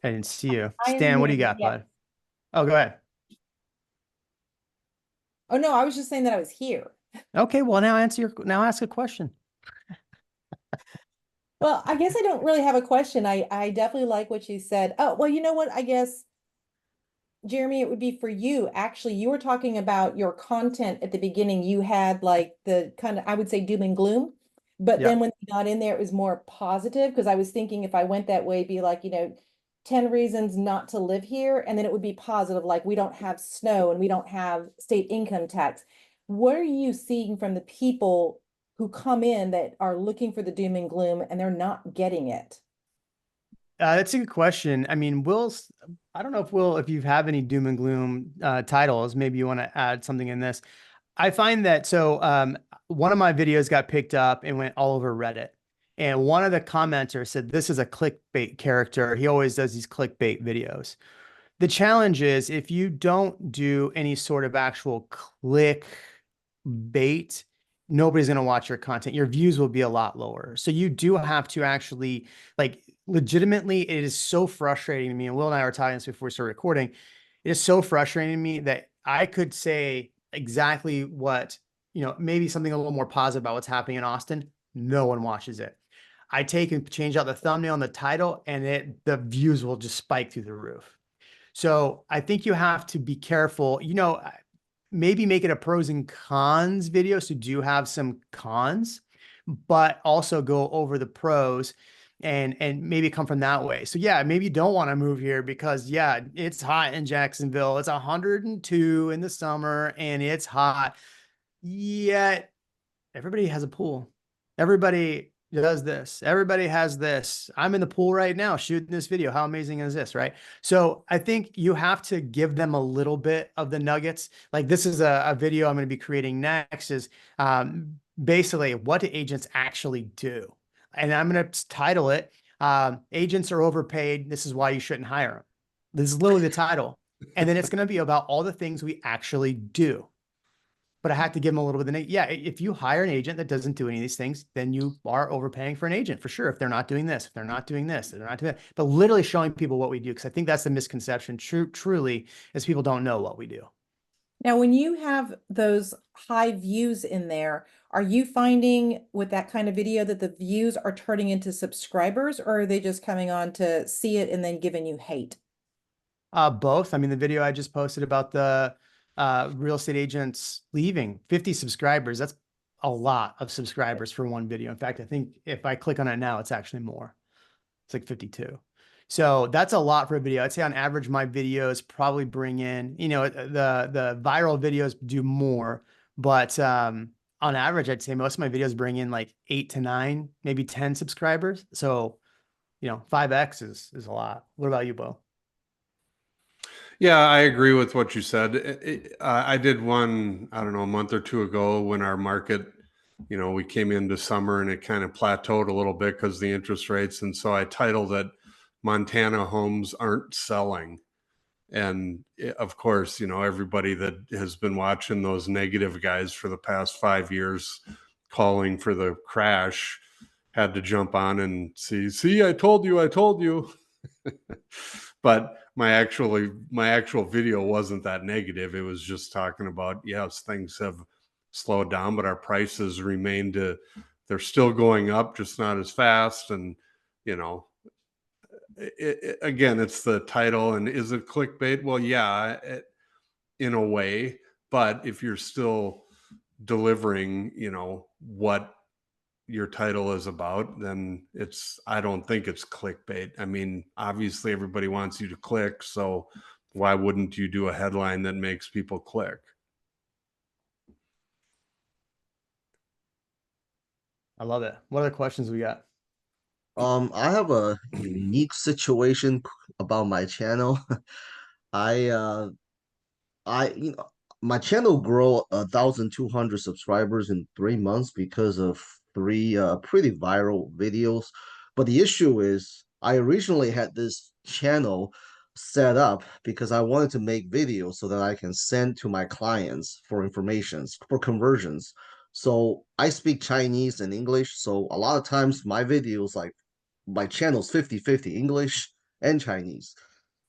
I didn't see you. I am Stan, what do you here, got, yes. bud? Oh, go ahead. Oh, no, I was just saying that I was here. Okay, well, now ask a question. Well, I guess I don't really have a question. I definitely like what you said. Oh, well, you know what? I guess, Jeremy, it would be for you. Actually, you were talking about your content at the beginning. You had like the kind of, I would say, doom and gloom. But Yeah. then when you got in there, it was more positive because I was thinking if I went that way, it'd be like, 10 reasons not to live here. And then it would be positive, like we don't have snow and we don't have state income tax. What are you seeing from the people who come in that are looking for the doom and gloom and they're not getting it? That's a good question. I mean, I don't know if you have any doom and gloom titles, maybe you want to add something in this. I find that, one of my videos got picked up and went all over Reddit. And one of the commenters said, this is a clickbait character. He always does these clickbait videos. The challenge is if you don't do any sort of actual click bait, nobody's going to watch your content. Your views will be a lot lower. So you do have to actually, like, legitimately, it is so frustrating to me. And Will and I were talking this before we started recording. It is so frustrating to me that I could say exactly what, maybe something a little more positive about what's happening in Austin. No one watches it. I take and change out the thumbnail and the title, and the views will just spike through the roof. So I think you have to be careful, maybe make it a pros and cons video. So do have some cons, but also go over the pros and maybe come from that way. So yeah, maybe you don't want to move here because yeah, it's hot in Jacksonville. It's 102 in the summer and it's hot. Yet everybody has a pool. Everybody does this. Everybody has this. I'm in the pool right now shooting this video. How amazing is this, right? So I think you have to give them a little bit of the nuggets. Like this is a video I'm going to be creating next is basically what do agents actually do? And I'm going to title it, Agents Are Overpaid. This is why you shouldn't hire them. This is literally the title. And then it's going to be about all the things we actually do. But I have to give them a little bit of yeah, if you hire an agent that doesn't do any of these things, then you are overpaying for an agent for sure. If they're not doing this, if they're not doing this, if they're not doing that. But literally showing people what we do, because I think that's the misconception, truly, is people don't know what we do. Now, when you have those high views in there, are you finding with that kind of video that the views are turning into subscribers, or are they just coming on to see it and then giving you hate? Both. I mean, the video I just posted about the real estate agents leaving, 50 subscribers. That's a lot of subscribers for one video. In fact, I think if I click on it now, it's actually more. It's like 52. So that's a lot for a video. I'd say on average, my videos probably bring in, the viral videos do more, but on average, I'd say most of my videos bring in like 8 to 9, maybe 10 subscribers. So, 5X is a lot. What about you, Bo? Yeah, I agree with what you said. I did one, I don't know, a month or two ago when our market, we came into summer and it kind of plateaued a little bit because the interest rates. And so I titled it Montana Homes Aren't Selling. And of course, everybody that has been watching those negative guys for the past 5 years calling for the crash had to jump on and see, I told you. But my actual video wasn't that negative. It was just talking about, yes, things have slowed down, but our prices they're still going up, just not as fast. And, again, it's the title. And is it clickbait? Well, yeah, in a way, but if you're still delivering, what your title is about, then I don't think it's clickbait. I mean, obviously everybody wants you to click, so why wouldn't you do a headline that makes people click? I love it. What other questions we got? I have a unique situation about my channel. I I my channel grow 1,200 subscribers in 3 months because of three pretty viral videos. But the issue is I originally had this channel set up because I wanted to make videos so that I can send to my clients for informations for conversions. So I speak Chinese and English. So a lot of times my videos, like my channel's 50-50 English and Chinese.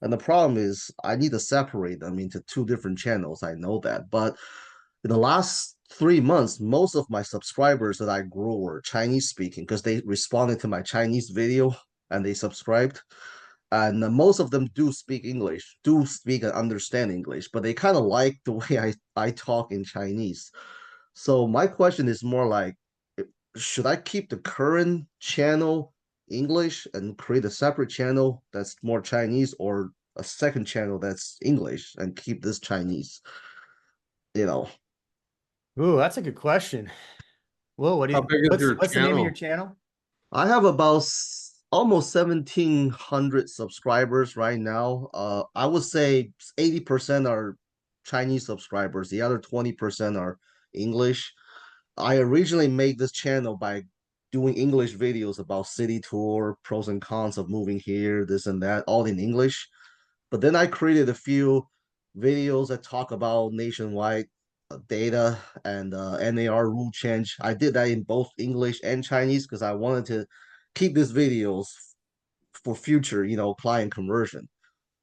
And the problem is I need to separate them into two different channels. I know that. But in the last 3 months, most of my subscribers that I grew were Chinese speaking because they responded to my Chinese video and they subscribed. And most of them do speak English, do speak and understand English, but they kind of like the way I talk in Chinese. So my question is more like, should I keep the current channel English and create a separate channel that's more Chinese, or a second channel that's English and keep this Chinese? You know, Ooh, that's a good question. Well, How big is your what's the name of your channel? channel? I have about almost 1,700 subscribers right now. I would say 80% are Chinese subscribers. The other 20% are English. I originally made this channel by doing English videos about city tour, pros and cons of moving here, this and that, all in English. But then I created a few videos that talk about nationwide data and NAR rule change. I did that in both English and Chinese because I wanted to keep these videos for future, client conversion.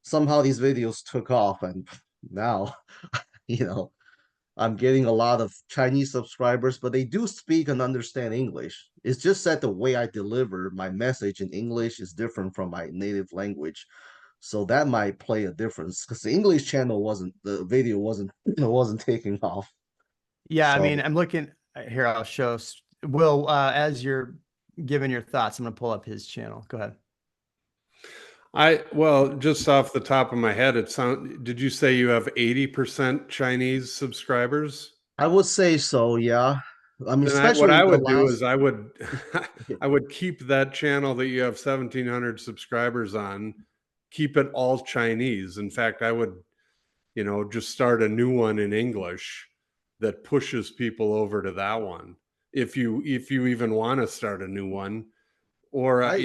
Somehow these videos took off, and now, you know, I'm getting a lot of Chinese subscribers, but they do speak and understand English. It's just that the way I deliver my message in English is different from my native language. So that might play a difference because the English channel the video wasn't taking off. Yeah, I So mean, I'm looking here. I'll show Will, as you're giving your thoughts, I'm going to pull up his channel. Go ahead. Well, just off the top of my head, did you say you have 80% Chinese subscribers? I would say so, yeah. I mean, Then what especially I the would do is last. I would I would keep that channel that you have 1,700 subscribers on, keep it all Chinese. In fact, I would, just start a new one in English that pushes people over to that one. If you even want to start a new one, or I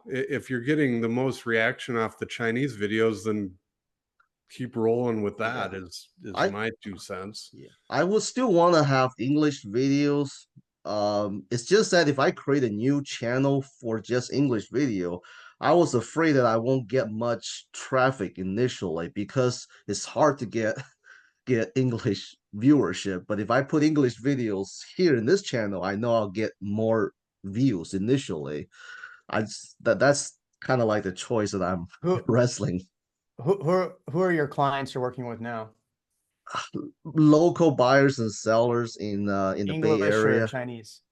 if you're getting the most reaction off the Chinese videos, then keep rolling with yeah. that is I my 2 cents. Yeah, I would still want to have English videos. It's just that if I create a new channel for just English video, I was afraid that I won't get much traffic initially because it's hard to get English viewership. But if I put English videos here in this channel, I know I'll get more views initially. That's kind of like the choice that I'm Who wrestling. who are your clients you're working with now? Local buyers and sellers in the Bay English or Area. Chinese?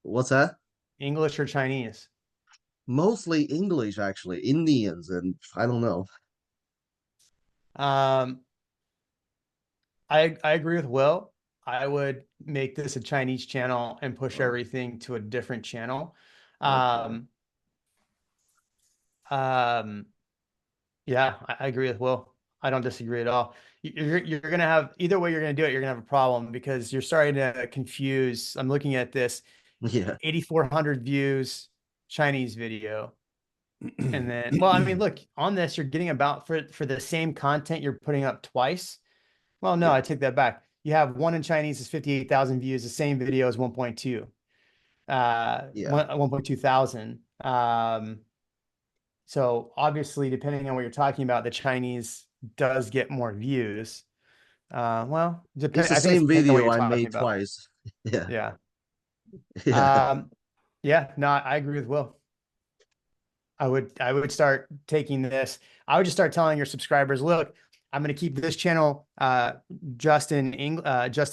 What's that? English or Chinese? Mostly English, actually. Indians, and I don't know. Um, I agree with Will. I would make this a Chinese channel and push Oh, everything to a different channel. okay. Um, um, yeah, I agree with Will. I don't disagree at all. You're gonna have either way you're gonna do it, you're gonna have a problem because you're starting to confuse. I'm looking at this Yeah. 8,400 views Chinese video. And then, well, I mean, look, on this, you're getting about for the same content you're putting up twice. Well, no, Yeah. I take that back. You have one in Chinese is 58,000 views. The same video is 1.2, Yeah. 1.2 thousand. So obviously, depending on what you're talking about, the Chinese does get more views. Well, It's depend. the I think it's same depending on what video you're I talking made about. twice. Yeah. Yeah. Yeah. Um, yeah. No, I agree with Will. I would start taking this. I would just start telling your subscribers, look, I'm going to keep this channel just in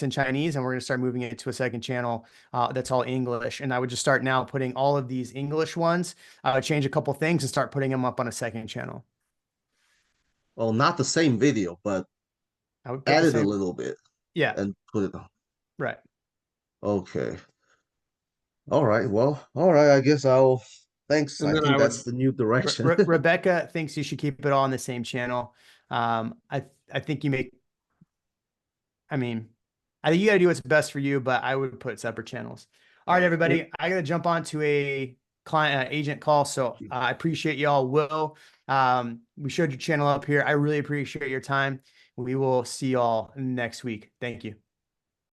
Chinese, and we're going to start moving it to a second channel that's all English. And I would just start now putting all of these English ones. I would change a couple things and start putting them up on a second channel. Well, not the same video, but I would put the add it a same. little bit Yeah, and put it on. right. Okay. All right. Well, all right. I guess I'll. Thanks. And I then think that's the new direction. Rebecca thinks you should keep it all on the same channel. I think you make. I mean, I think you got to do what's best for you, but I would put separate channels. All All right, right. everybody. I got to jump on to a client agent call. So I appreciate y'all. Will, we showed your channel up here. I really appreciate your time. We will see y'all next week. Thank you.